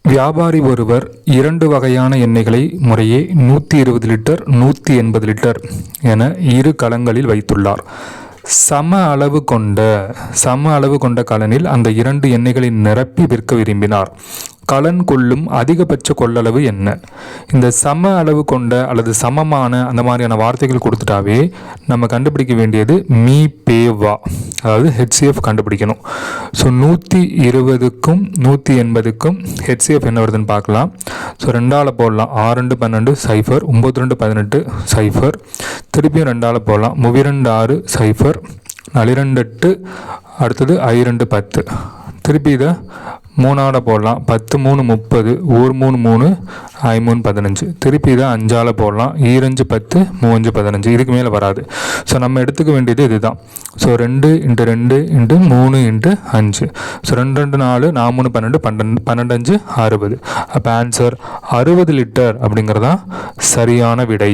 வியாபாரி ஒருவர் 2 வகையான எண்ணெய்களை முறையே 120 லிட்டர் 180 லிட்டர் என 2 கலங்களில் வைத்துள்ளார். சம அளவு கொண்ட கலனில் அந்த 2 எண்ணெய்களை நிரப்பி விற்க விரும்பினார். கலன் கொள்ளும் அதிகபட்ச கொள்ளளவு என்ன? இந்த சம அளவு கொண்ட அல்லது சமமான அந்த மாதிரியான வார்த்தைகள் கொடுத்துட்டாவே நம்ம கண்டுபிடிக்க வேண்டியது மீ பேவா, அதாவது ஹெச்சிஎஃப் கண்டுபிடிக்கணும். ஸோ 120க்கும் 180க்கும் ஹெச்சிஎஃப் என்ன வருதுன்னு பார்க்கலாம். ஸோ 2ஆல் போடலாம். 6 2 12 0, 9 2 18 0, திருப்பியும் 2ஆல் போடலாம். 3 2 6 0, 4 2 8, அடுத்தது 2 10, திருப்பி இதை 3ஆல் போடலாம். 10 3 30, 1 3 3, 3 15, திருப்பி இதை 5ஆல் போடலாம். 2 10, 3 15, இதுக்கு மேலே வராது. ஸோ நம்ம எடுத்துக்க வேண்டியது இதுதான். So 2 × 2 × 3 × 5, so 2 2 4, 4 3 12, 12 5 60. அப்போ ஆன்சர் 60 லிட்டர் அப்படிங்கிறதான் சரியான விடை.